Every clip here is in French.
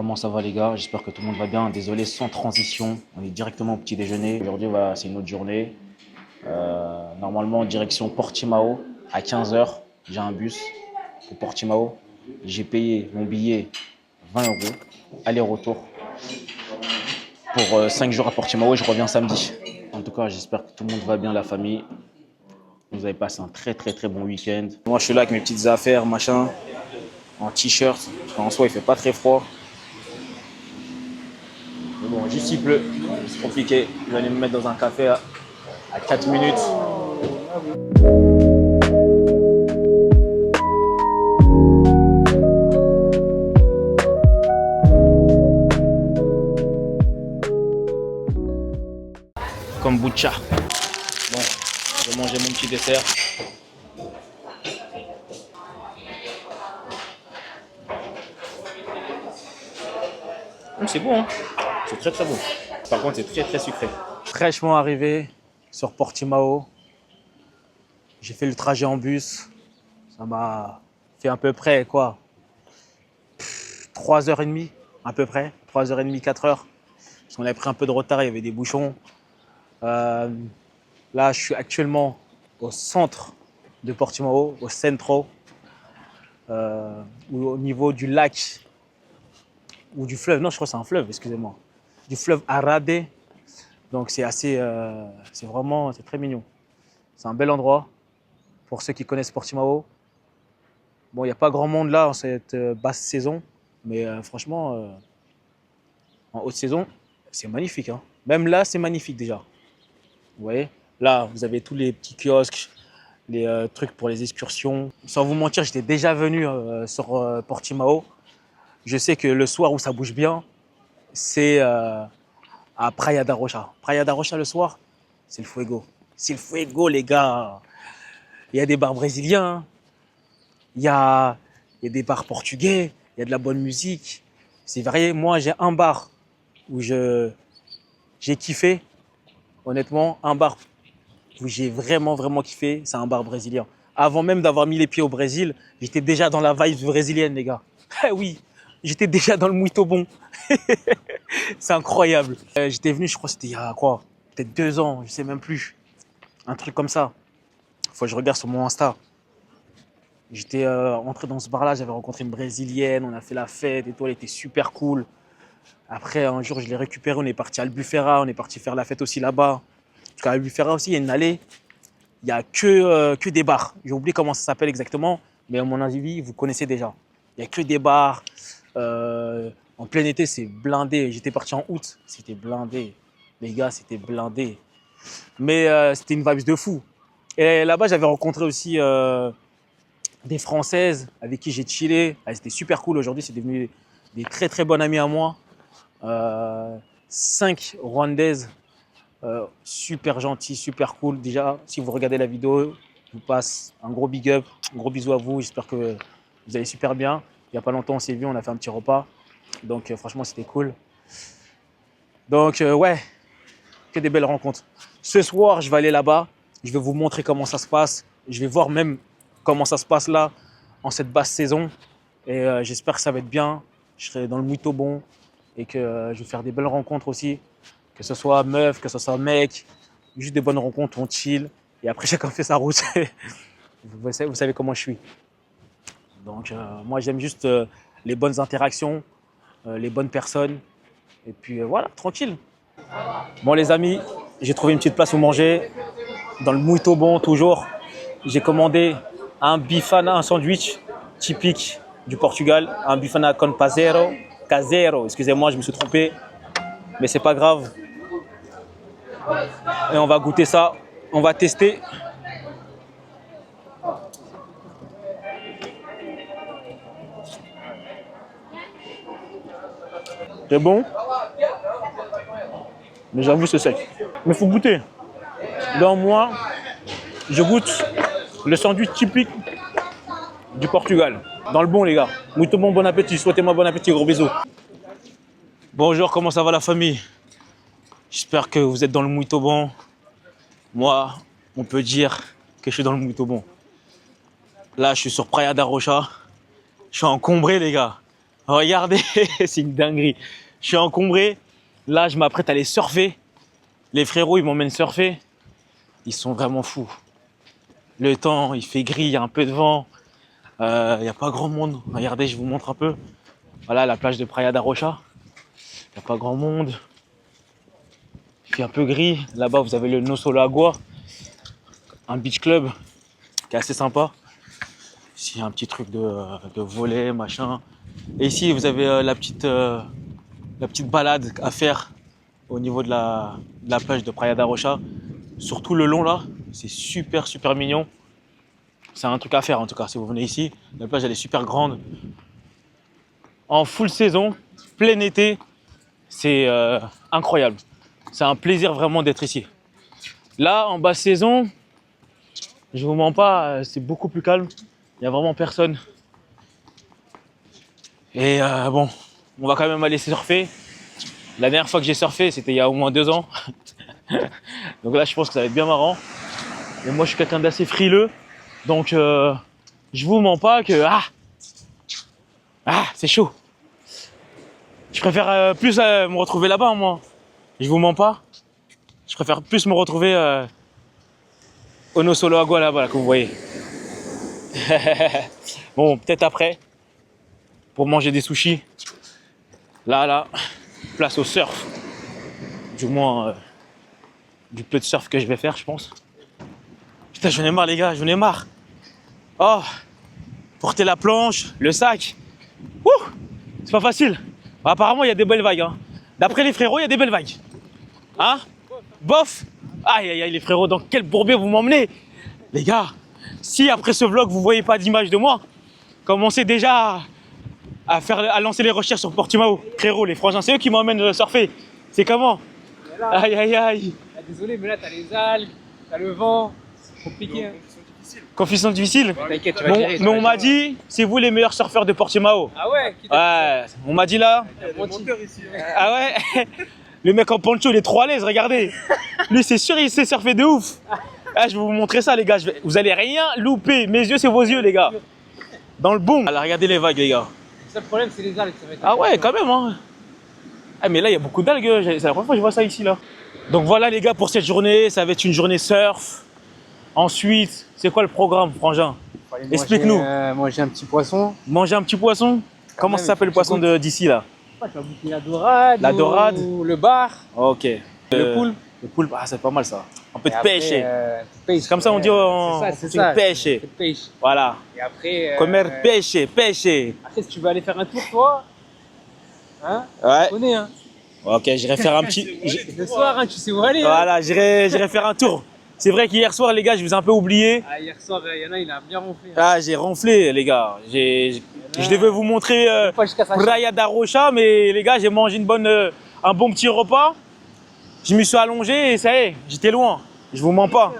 Comment ça va les gars? J'espère que tout le monde va bien. Désolé, sans transition, on est directement au petit déjeuner. Aujourd'hui, voilà, c'est une autre journée. Normalement, direction Portimao à 15 heures. J'ai un bus pour Portimao. J'ai payé mon billet 20 euros, aller-retour, pour 5 jours à Portimao et je reviens samedi. En tout cas, j'espère que tout le monde va bien, la famille. Vous avez passé un très bon week-end. Moi, je suis là avec mes petites affaires, machin, en t-shirt. Parce qu'en soi, il fait pas très froid. Mais bon, juste il pleut, c'est compliqué. Je vais aller me mettre dans un café à 4 minutes. Kombucha. Bon, je vais manger mon petit dessert. C'est bon, hein? C'est très bon. Par contre, c'est très sucré. Fraîchement arrivé sur Portimao. J'ai fait le trajet en bus. Ça m'a fait à peu près quoi, 3h30 à peu près, 3h30, 4h. Parce qu'on avait pris un peu de retard, il y avait des bouchons. Là, je suis actuellement au centre de Portimao, au centro, au niveau du lac ou du fleuve. Non, je crois que c'est un fleuve, excusez-moi. Du fleuve Arade. Donc c'est assez, c'est très mignon. C'est un bel endroit pour ceux qui connaissent Portimao. Bon, il n'y a pas grand monde là en cette basse saison, mais franchement, en haute saison, c'est magnifique, hein. Même là, c'est magnifique déjà. Vous voyez, là, vous avez tous les petits kiosques, les trucs pour les excursions. Sans vous mentir, j'étais déjà venu sur Portimao. Je sais que le soir où ça bouge bien, c'est à Praia da Rocha. Praia da Rocha le soir, c'est le fuego. C'est le fuego, les gars. Il y a des bars brésiliens, il y a des bars portugais, il y a de la bonne musique. C'est varié. Moi, j'ai un bar où j'ai kiffé. Honnêtement, un bar où j'ai vraiment kiffé, c'est un bar brésilien. Avant même d'avoir mis les pieds au Brésil, j'étais déjà dans la vibe brésilienne, les gars. Ah oui, j'étais déjà dans le muito bon. C'est incroyable. J'étais venu, je crois que c'était il y a quoi, peut-être 2 ans, je sais même plus. Un truc comme ça. Faut que je regarde sur mon Insta. J'étais entré dans ce bar-là, j'avais rencontré une Brésilienne, on a fait la fête et tout, elle était super cool. Après, un jour, je l'ai récupérée, on est parti à Albufeira, on est parti faire la fête aussi là-bas. Parce qu'à Albufeira aussi, il y a une allée, il n'y a que des bars. J'ai oublié comment ça s'appelle exactement, mais à mon avis, vous connaissez déjà. Il n'y a que des bars. En plein été, c'est blindé. J'étais parti en août, c'était blindé. Les gars, c'était blindé. Mais c'était une vibe de fou. Et là-bas, j'avais rencontré aussi des Françaises avec qui j'ai chillé. Elles étaient super cool. Aujourd'hui, c'est devenu des très bonnes amies à moi. 5 Rwandaises, super gentilles, super cool. Déjà, si vous regardez la vidéo, je vous passe un gros big up, un gros bisou à vous. J'espère que vous allez super bien. Il n'y a pas longtemps, on s'est vu, on a fait un petit repas. Donc, franchement, c'était cool. Donc, ouais, que des belles rencontres. Ce soir, je vais aller là-bas. Je vais vous montrer comment ça se passe. Je vais voir même comment ça se passe là, en cette basse saison. Et j'espère que ça va être bien. Je serai dans le muito bon et que je vais faire des belles rencontres aussi. Que ce soit meuf, que ce soit mec. Juste des bonnes rencontres, on chill. Et après, chacun fait sa route. Vous savez comment je suis. Donc, moi, j'aime juste les bonnes interactions, les bonnes personnes. Et puis, voilà, tranquille. Bon, les amis, j'ai trouvé une petite place où manger. Dans le muito bon, toujours. J'ai commandé un bifana, un sandwich typique du Portugal. Un bifana con pazeiro. Caseiro, excusez-moi, je me suis trompé. Mais c'est pas grave. Et on va goûter ça. On va tester. C'est bon. Mais j'avoue, c'est sec. Mais il faut goûter. Dans moi, je goûte le sandwich typique du Portugal. Dans le bon, les gars. Muito bon, bon appétit. Souhaitez-moi bon appétit. Gros bisous. Bonjour, comment ça va la famille? J'espère que vous êtes dans le muito bon. Moi, on peut dire que je suis dans le muito bon. Là, je suis sur Praia da Rocha. Je suis encombré, les gars. Regardez, c'est une dinguerie. Je suis encombré. Là, je m'apprête à aller surfer. Les frérots, ils m'emmènent surfer. Ils sont vraiment fous. Le temps, il fait gris, il y a un peu de vent. Il n'y a pas grand monde. Regardez, je vous montre un peu. Voilà, la plage de Praia da Rocha. Il n'y a pas grand monde. Il fait un peu gris. Là-bas, vous avez le No Solo Agua, un beach club qui est assez sympa. Ici, il y a un petit truc de volley, machin. Et ici, vous avez la petite balade à faire au niveau de la plage de Praia da Rocha. Sur tout le long, là, c'est super, super mignon. C'est un truc à faire, en tout cas, si vous venez ici. La plage, elle est super grande. En full saison, plein été, c'est incroyable. C'est un plaisir vraiment d'être ici. Là, en basse saison, je vous mens pas, c'est beaucoup plus calme. Il n'y a vraiment personne. Et bon, on va quand même aller surfer. La dernière fois que j'ai surfé, c'était il y a au moins 2 ans. Donc là, je pense que ça va être bien marrant. Et moi, je suis quelqu'un d'assez frileux. Donc, je vous mens pas que... c'est chaud. Je préfère plus me retrouver là-bas, moi. Je vous mens pas. Je préfère plus me retrouver au No Solo Agua là-bas, là, que vous voyez. Bon, peut-être après, pour manger des sushis. Là, place au surf. Du moins, du peu de surf que je vais faire, je pense. Putain, j'en ai marre, les gars, j'en ai marre. Oh, porter la planche, le sac. Ouh, c'est pas facile. Apparemment, il y a des belles vagues. Hein. D'après les frérots, il y a des belles vagues. Hein? Bof. Aïe, aïe, aïe, les frérots, dans quel bourbier vous m'emmenez? Les gars, si après ce vlog, vous voyez pas d'image de moi, commencez déjà à lancer les recherches sur Portimao. Frérot, les frangins, c'est eux qui m'emmènent surfer. C'est comment? Aïe, aïe, aïe. Ah, désolé, mais là, t'as les algues, t'as le vent, c'est compliqué. Hein. Confusion difficile. T'inquiète, tu vas gérer. Mais on m'a dit, c'est vous les meilleurs surfeurs de Portimao. Ah ouais? Ouais, on m'a dit là. Ici. Ah ouais. Le mec en poncho, il est trop à l'aise, regardez. Lui, c'est sûr, il sait surfer de ouf. Ah, je vais vous montrer ça, les gars. Vous allez rien louper. Mes yeux, c'est vos yeux, les gars. Dans le bon. Alors, regardez les vagues, les gars. Le seul problème, c'est les algues. Ça va être Ah ouais, quand même, hein. Ah, mais là, il y a beaucoup d'algues. C'est la première fois que je vois ça ici, là. Donc voilà, les gars, pour cette journée, ça va être une journée surf. Ensuite, c'est quoi le programme, frangin? Explique-nous. Manger un petit poisson. Manger un petit poisson? Comment ça s'appelle le poisson d'ici, là? Tu vas goûter la dorade. La dorade. Ou le bar. Ok. Le poulpe. Le poulpe, c'est pas mal, ça. Un peu de Après, pêche. pêche. Comme ça, on dit en C'est ça. pêche. Pêche. Voilà. Et après. Comer pêche. Après, si tu veux aller faire un tour, toi. Hein? Ouais. Tu connais, hein? Ok, j'irai faire un petit. Le soir, hein, tu sais où aller. Hein? Voilà, j'irai faire un tour. C'est vrai qu'hier soir, les gars, je vous ai un peu oublié. Ah, hier soir, il y en a, il a bien ronflé. Hein. Ah, j'ai ronflé, les gars. Je devais vous montrer Pas jusqu'à sa Praia da Rocha, mais les gars, j'ai mangé un bon petit repas. Je me suis allongé et ça y est, j'étais loin. Je vous mens pas.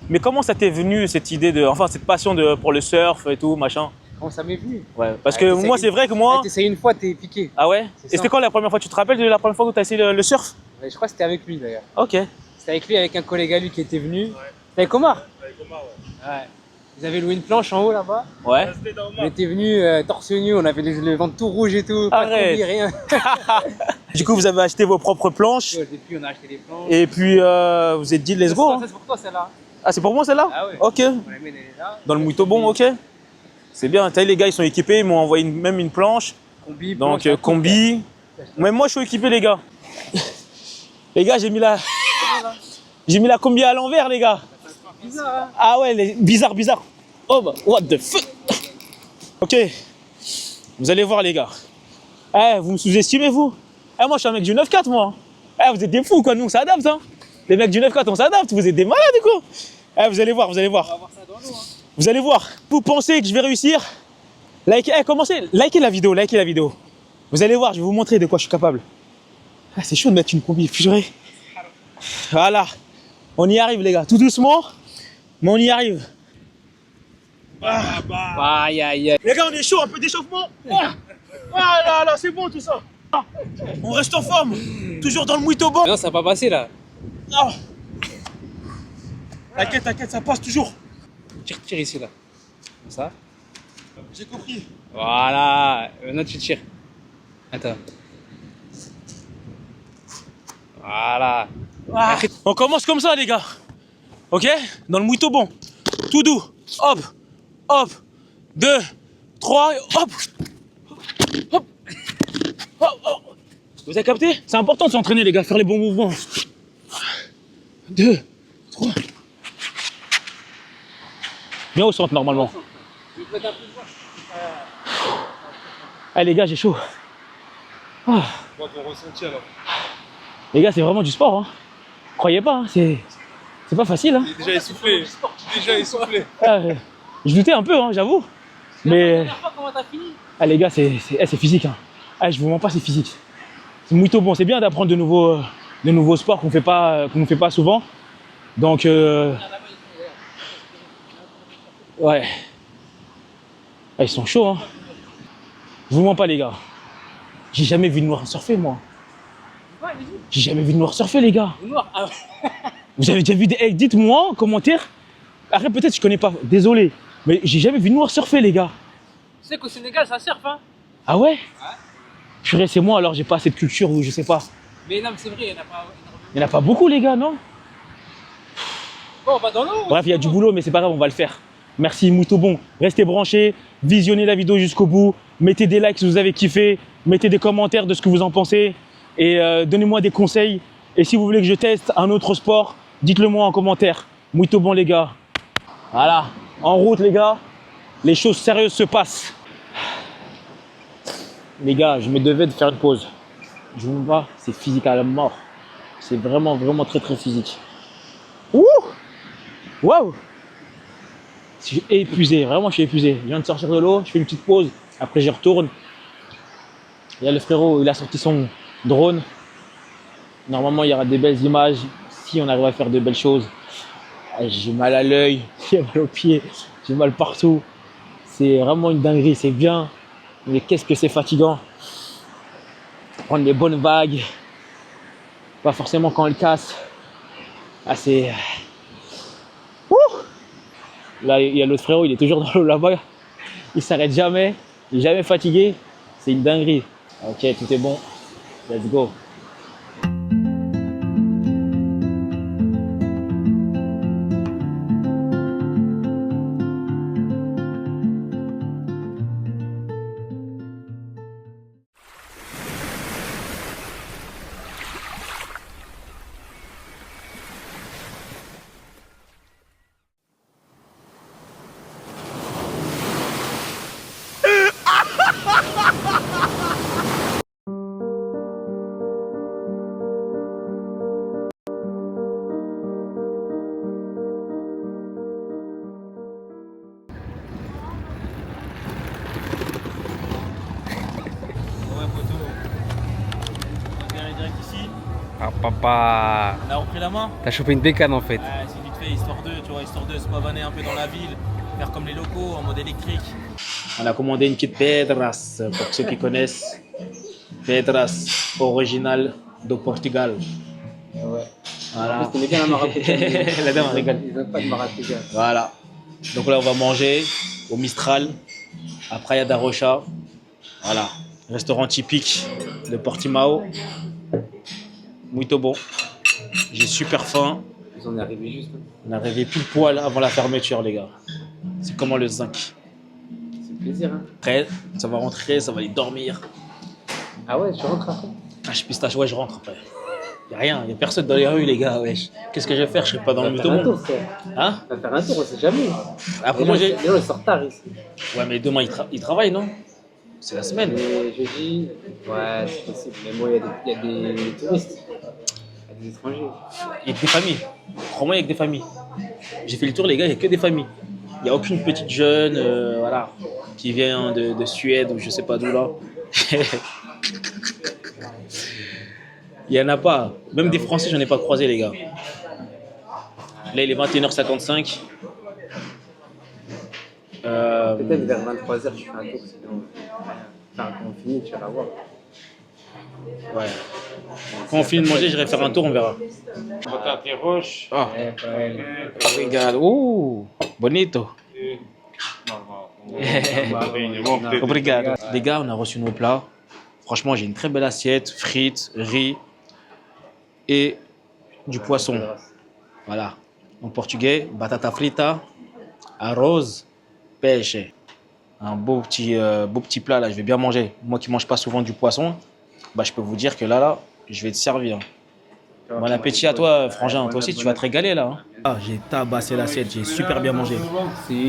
Mais comment ça t'est venu cette idée cette passion pour le surf et tout, machin? Comment ça m'est venu? Ouais, parce que moi, c'est vrai que moi. T'essayes une fois, t'es piqué. Ah ouais? Et c'était quand la première fois? Tu te rappelles de la première fois où tu as essayé le surf? Je crois que c'était avec lui d'ailleurs. Ok. C'était avec lui, avec un collègue à lui qui était venu. C'était avec Omar? Avec Omar, ouais. Ils avaient loué une planche en haut là-bas. Ouais. On était venus torse nu, on avait le ventre tout rouge et tout. Pas de Arrête. combi, rien. Du coup, vous avez acheté vos propres planches. Ouais, depuis, on a acheté des planches. Et puis, vous êtes dit, let's go. Ça, c'est pour toi celle-là. Ah, c'est pour moi celle-là? Ah ouais. Ok. On la met là. Dans le Muito Bon, ok. C'est bien. T'as vu, les gars, ils sont équipés. Ils m'ont envoyé même une planche. Combi, Donc, planche, combi. Même moi, je suis équipé, les gars. Les gars, j'ai mis la combi à l'envers, les gars. Bizarre, hein. Ah ouais, bizarre. Oh, bah, what the fuck. Ok. Vous allez voir, les gars. Eh, vous me sous-estimez, vous? Eh, moi, je suis un mec du 9-4, moi. Eh, vous êtes des fous, quoi. Nous, on s'adapte, hein. Les mecs du 9-4, on s'adapte. Vous êtes des malades, quoi. Eh, vous allez voir. On va voir ça dans l'eau, hein. Vous allez voir. Vous pensez que je vais réussir? Likez la vidéo. Vous allez voir, je vais vous montrer de quoi je suis capable. Ah, c'est chaud de mettre une combi, purée. Voilà. On y arrive, les gars. Tout doucement, mais on y arrive. Aïe, aïe, aïe. Les gars, on est chaud, un peu d'échauffement. Ah là, c'est bon tout ça. On reste en forme. Toujours dans le Muito Bon. Non, ça va pas passé là. Ah. T'inquiète, ça passe toujours. Tire ici là. Comme ça. J'ai compris. Voilà. Maintenant tu tires. Attends. Voilà. Ah. On commence comme ça, les gars. Ok? Dans le muito bon. Tout doux. Hop, hop. 2, 3, hop. Hop. Hop, hop. Vous avez capté? C'est important de s'entraîner, les gars, faire les bons mouvements. 2, 3. Viens au centre, normalement. Allez, les gars, j'ai chaud. Ah. Moi, ton ressenti alors. Les gars, c'est vraiment du sport. Hein. Croyez pas, hein, c'est pas facile. Hein. Il est déjà essoufflé. Déjà essoufflé. Ah, je doutais un peu, hein, j'avoue. Mais. Comment t'as fini? Ah, les gars, c'est physique. Hein. Ah, je vous mens pas, c'est physique. C'est muito bon. C'est bien d'apprendre de nouveaux sports qu'on ne fait pas souvent. Donc, ouais. Ah, ils sont chauds. Hein. Je vous mens pas, les gars. J'ai jamais vu de noir surfer, moi. J'ai jamais vu de noir surfer, les gars. Noir. Ah ouais. Vous avez déjà vu des... Hey, dites-moi en commentaire. Après, peut-être je connais pas. Désolé. Mais j'ai jamais vu de noir surfer, les gars. Tu sais qu'au Sénégal, ça surfe, hein? Ah ouais? Purée, c'est moi, alors j'ai pas cette culture ou je sais pas. Mais non, mais c'est vrai, il n'y en a pas énormément. Il y en a pas beaucoup, les gars, non? Bon, on va dans l'eau. Bref, il y a du boulot, mais c'est pas grave, on va le faire. Merci, muito bon. Restez branchés, visionnez la vidéo jusqu'au bout. Mettez des likes si vous avez kiffé. Mettez des commentaires de ce que vous en pensez. Et donnez-moi des conseils. Et si vous voulez que je teste un autre sport, dites-le moi en commentaire. Muito bon, les gars. Voilà, en route, les gars. Les choses sérieuses se passent. Les gars, je me devais de faire une pause. Je vous vois, c'est physique à la mort. C'est vraiment, vraiment très, très physique. Ouh! Waouh! Je suis épuisé, vraiment, je suis épuisé. Je viens de sortir de l'eau, je fais une petite pause. Après, j'y retourne. Il y a le frérot, il a sorti son drone. Normalement, il y aura des belles images. Si on arrive à faire de belles choses. J'ai mal à l'œil, j'ai mal aux pieds, j'ai mal partout. C'est vraiment une dinguerie, c'est bien. Mais qu'est-ce que c'est fatigant. Prendre les bonnes vagues. Pas forcément quand elles cassent. Ah, c'est... Ouh! Là, il y a l'autre frérot, il est toujours dans l'eau là-bas. Il s'arrête jamais. Il est jamais fatigué. C'est une dinguerie. Ok, tout est bon. Let's go. Direct ici. Ah, papa. On a repris la main. T'as chopé une bécane en fait. C'est vite fait, histoire de, tu vois, histoire de se pavaner un peu dans la ville, faire comme les locaux en mode électrique. On a commandé une petite Pedras, pour ceux qui connaissent. Pedras, original de Portugal. Ouais. Voilà. On est bien à Marrakech. La dame rigole. Ils n'ont pas de Marrakech. Voilà. Donc là, on va manger au Mistral, à Praia da Rocha. Voilà. Restaurant typique de Portimao. Muito bon. J'ai super faim. Ils en est arrivé juste. On est arrivé pile poil avant la fermeture, les gars. C'est comment le zinc. C'est plaisir, hein. Après, ça va rentrer, ça va aller dormir. Ah ouais, tu rentres après? Ah, je pistache, ouais, je rentre après. Y'a rien, y'a personne dans les rues, les gars, wesh. Qu'est-ce que je vais faire? Je serai pas dans le faire un mytho. tour, frère. Hein? On va faire un tour, on sait jamais. Après, moi, j'ai. Les gens, ils sortent tard ici. Ouais, mais demain, ils travaillent, non? C'est la semaine. Et jeudi, ouais, c'est possible. Mais moi, il y a des touristes. Il y a des étrangers. Il y a que des familles. Crois-moi, il y a que des familles. J'ai fait le tour, les gars, il y a que des familles. Il n'y a aucune petite jeune, voilà, qui vient de Suède ou je sais pas d'où là. Il n'y en a pas. Même des Français, j'en ai pas croisé, les gars. Là, il est 21h55. Peut-être vers 23h, tu fais un tour, sinon. Enfin, quand on finit, tu vas la voir. Ouais. Quand on finit de manger, j'irai faire un tour, on verra. Patate roche. Ah, obrigado. Bonito. Obrigado. Les gars, on a reçu nos plats. Franchement, j'ai une très belle assiette, frites, riz et du poisson. Voilà. En portugais, batata frita, arroz, peixe. Un beau petit plat là, je vais bien manger. Moi qui ne mange pas souvent du poisson, bah, je peux vous dire que là, je vais te servir. Bon appétit à toi, frangin. Toi aussi, tu vas te régaler là. Ah, j'ai tabassé l'assiette, j'ai super bien mangé.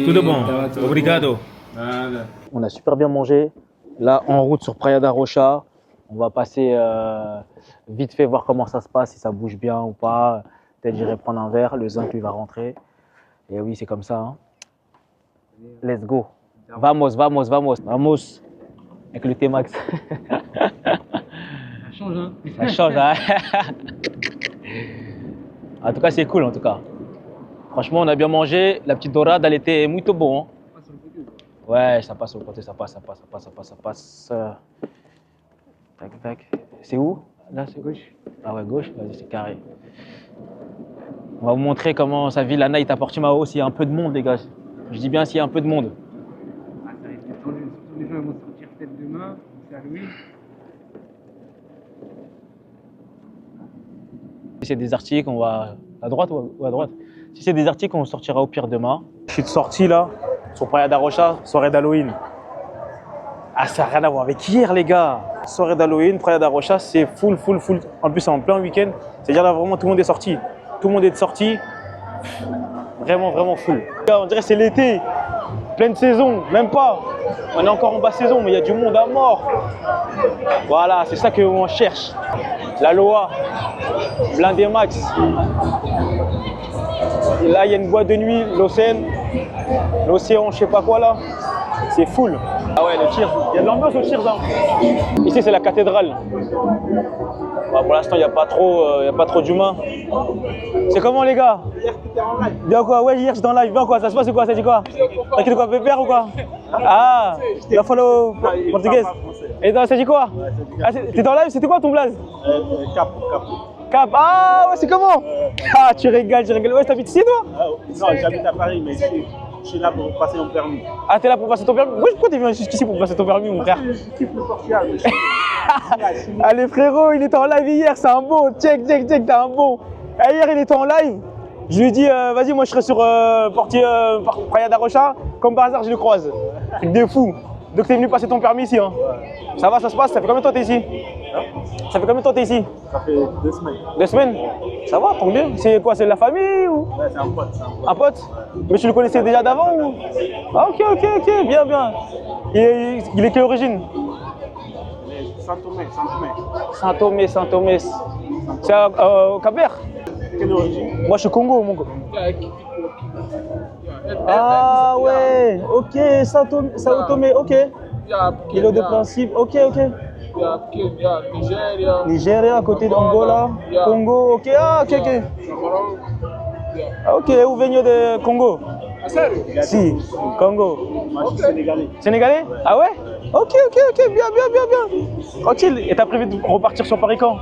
Tout de bon. Obrigado. On a super bien mangé. Là, en route sur Praia da Rocha. On va passer vite fait voir comment ça se passe, si ça bouge bien ou pas. Peut-être j'irai prendre un verre. Le zinc, lui, va rentrer. Et oui, c'est comme ça. Hein. Let's go. Vamos, vamos, vamos. Vamos. Avec le T-Max. Ça change, hein. Ça change, hein. En tout cas, c'est cool, en tout cas. Franchement, on a bien mangé. La petite dorade, elle était muito bon. Hein. Ouais, ça passe sur le côté, ça passe. Tac, tac. C'est où? Là, c'est gauche. Ah ouais, gauche, vas-y, c'est carré. On va vous montrer comment ça vit la night à Portimao s'il y a un peu de monde, les gars. Je dis bien s'il y a un peu de monde. Ah, ça risque d'être tendu. Surtout les gens vont sortir peut-être demain. C'est Halloween. Si c'est des articles, on va à droite ou à droite. Si c'est des articles, on sortira au pire demain. Je suis sorti là, sur Praia da Rocha, soirée d'Halloween. Ah, ça n'a rien à voir avec hier, les gars. Soirée d'Halloween, Praia da Rocha, c'est full. En plus, c'est en plein week-end. C'est-à-dire là, vraiment, tout le monde est sorti. Tout le monde est sorti. Vraiment full. On dirait que c'est l'été. Pleine saison, même pas. On est encore en basse saison, mais il y a du monde à mort. Voilà, c'est ça qu'on cherche. La Loa, blindé max. Et là, il y a une boîte de nuit, l'océan, je sais pas quoi là. C'est full. Ah ouais, le Cheers. Il y a de l'ambiance au Cheers. Hein. Ici, c'est la cathédrale. Bah, pour l'instant, il n'y a pas trop d'humains. C'est comment, les gars? Bien quoi? Ouais, hier, j'étais en live. Bien quoi? Ça se passe ou quoi? Ça dit quoi? T'inquiète quoi? Pépère ou quoi? Ah, la follow portugaise. Et ça dit quoi? Ah, t'es en live? C'était quoi ton blaze? Cap. Ah, ouais, c'est comment? Ah, tu régales. Ouais, t'habites ici, toi? Non, j'habite à Paris, mais je suis là pour passer mon permis. Ah, t'es là pour passer ton permis? Ouais, pourquoi t'es venu jusqu'ici pour passer ton permis, mon frère? Je kiffe le Portugal. Allez, frérot, il était en live hier, c'est un bon. Check, t'as un bon. Et hier, il était en live. Je lui ai dit, vas-y, moi, je serai sur Praia da Rocha. Comme par hasard, je le croise. Truc de fou. Donc, t'es venu passer ton permis ici. Hein. Ça va, ça se passe? Ça fait combien de temps t'es ici? Ça fait combien de temps t'es ici? Ça fait 2 semaines. 2 semaines? Ça va, tant mieux. C'est quoi? C'est de la famille ou? Ouais, c'est un pote. Un pote? Mais tu le connaissais déjà d'avant ou? Ah, ok, bien. Il est quelle origine? Saint-Thomé. C'est au Cap-Vert? Quelle origine? Moi, je suis Congo, mon gars. Ah ouais, ok, Saint-Thomé, ok. Kilo de principe, ok. Nigeria, à côté d'Angola, Congo, ok, ok. Ah, ok, où venez de Congo? Si, Congo. Moi, je suis sénégalais. Sénégalais? Ah ouais? Ok, bien. Tranquille. Et t'as prévu de repartir sur Paris quand?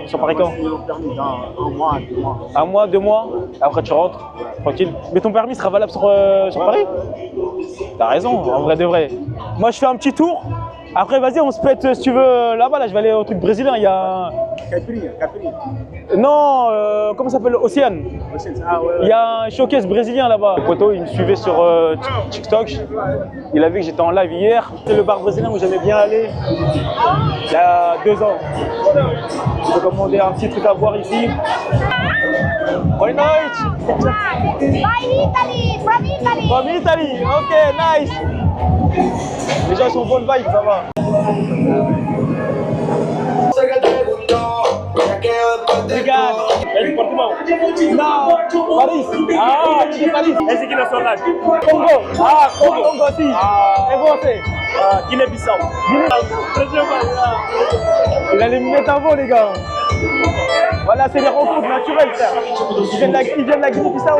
Sur Paris quand? J'ai mon permis dans 1 mois, 2 mois. 1 mois, 2 mois, après tu rentres, tranquille. Mais ton permis sera valable sur Paris? T'as raison, en vrai de vrai. Moi je fais un petit tour, après vas-y on se pète si tu veux là-bas, là je vais aller au truc brésilien, il y a... Capri. Non, comment ça s'appelle? Océane. Ah ouais. Il y a un showcase brésilien là-bas. Le poteau, il me suivait sur TikTok. Il a vu que j'étais en live hier. C'est le bar brésilien où j'aimais bien aller il y a 2 ans. Je peux commander un petit truc à boire ici. Bonne night. From Italy. Ok, nice. Les gens sont bonne vibe, ça va. Regarde, es Portimao. Non, Paris. Ah, tu es Paris. Esse aqui na sua live. Congo. Ah, Congo aussi. Et você? Guiné-Bissau. Il allait me mettre un veau, les gars. Voilà, c'est les rencontres naturelles, frère. Ils viennent de la Guinée-Bissau.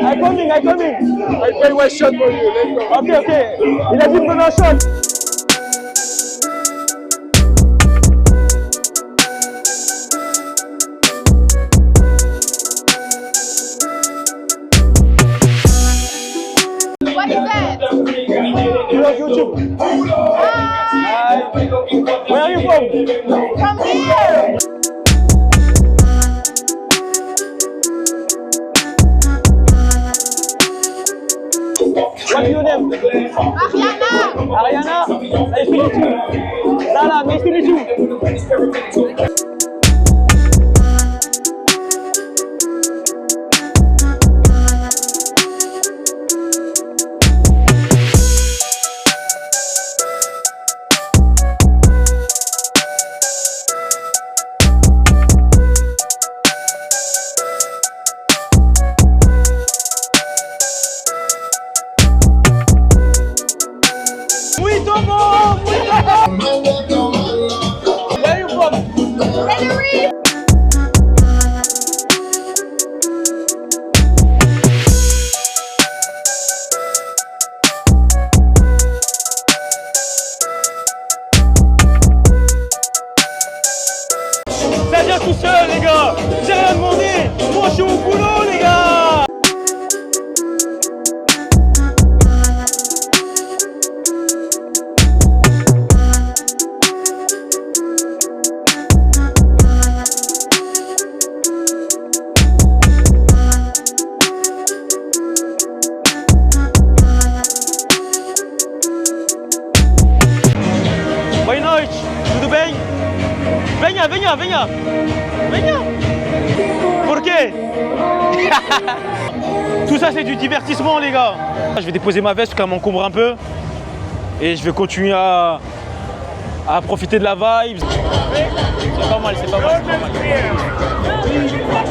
I'm coming. I play one shot for you. Let's go. Ok. Il a dit me donner un shot. What is that? Tu veux YouTube. Hi. Where are you from? From here. What's your name? Ariana. Ariana. Nice to meet you. Lala, nice to meet you. Where are you from? Tenerife. Ça vient tout seul, les gars. J'ai rien demandé. Moi, je suis au boulot, les gars. Boa noite, tudo bem? Venha, venha, venha! Venha! Por quê? Tout ça c'est du divertissement les gars. Je vais déposer ma veste parce qu'elle m'encombre un peu. Et je vais continuer à profiter de la vibe. C'est pas mal, c'est pas mal, c'est pas mal.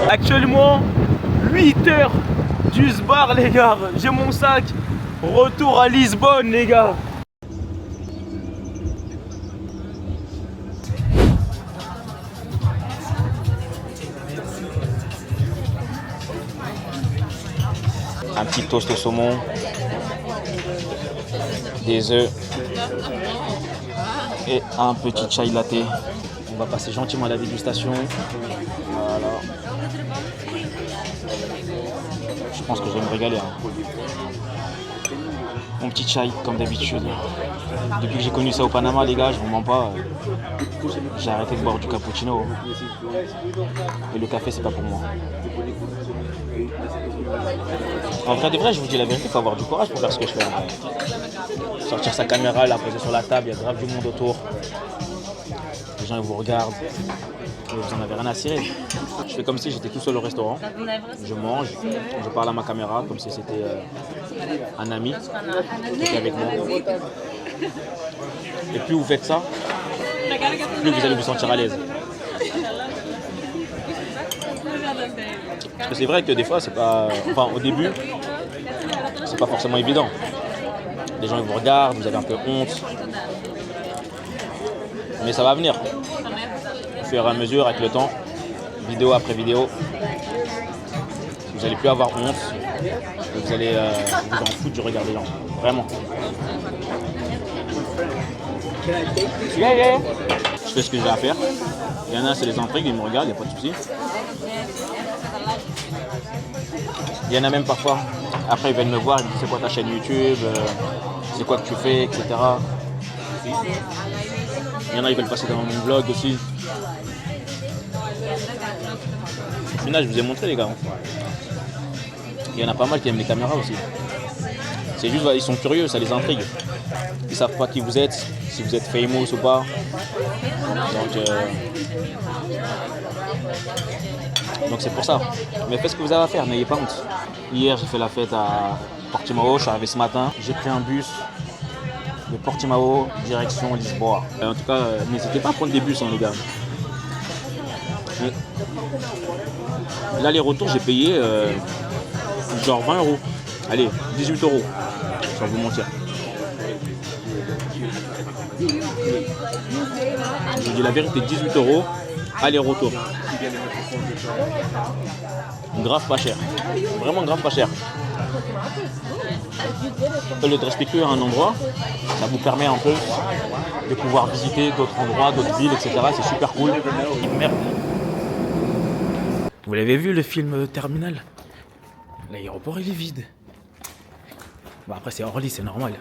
Actuellement, 8h du bar les gars. J'ai mon sac. Retour à Lisbonne les gars. Un petit toast au saumon, des œufs et un petit chai latte. On va passer gentiment à la dégustation. Voilà. Je pense que je vais me régaler. Hein. Mon petit chai comme d'habitude. Depuis que j'ai connu ça au Panama les gars, je vous mens pas. J'ai arrêté de boire du cappuccino. Et le café c'est pas pour moi. En vrai de vrai, je vous dis la vérité, il faut avoir du courage pour faire ce que je fais. Sortir sa caméra, la poser sur la table, il y a grave du monde autour. Les gens ils vous regardent et vous en avez rien à cirer. Je fais comme si j'étais tout seul au restaurant. Je mange, je parle à ma caméra comme si c'était un ami qui était avec moi. Et plus vous faites ça, plus vous allez vous sentir à l'aise. Parce que c'est vrai que des fois, c'est pas. Enfin, au début, c'est pas forcément évident. Les gens ils vous regardent, vous avez un peu honte. Mais ça va venir. Au fur et à mesure, avec le temps, vidéo après vidéo, vous n'allez plus avoir honte. Vous allez vous en foutre du regard des gens. Vraiment. Je fais ce que j'ai à faire. Il y en a, c'est les intrigues, ils me regardent, il n'y a pas de souci. Il y en a même parfois, après ils viennent me voir, ils me disent c'est quoi ta chaîne YouTube, c'est quoi que tu fais, etc. Il y en a, ils veulent passer dans mon vlog aussi. Au final, je vous ai montré les gars. Il y en a pas mal qui aiment les caméras aussi. C'est juste, ils sont curieux, ça les intrigue. Ils savent pas qui vous êtes, si vous êtes famous ou pas. Donc c'est pour ça. Mais faites ce que vous avez à faire, n'ayez pas honte. Hier j'ai fait la fête à Portimao, je suis arrivé ce matin. J'ai pris un bus de Portimao, direction Lisboa. En tout cas, n'hésitez pas à prendre des bus hein, les gars. L'aller-retour j'ai payé genre 20 €. Allez, 18 €, sans vous mentir. Je vous dis la vérité, 18 €, aller-retour. Grave pas cher, vraiment grave pas cher. Au lieu de rester que à un endroit, ça vous permet un peu de pouvoir visiter d'autres endroits, d'autres villes, etc. C'est super cool. Merde. Vous l'avez vu le film Terminal? L'aéroport il est vide. Bon après c'est Orly, c'est normal.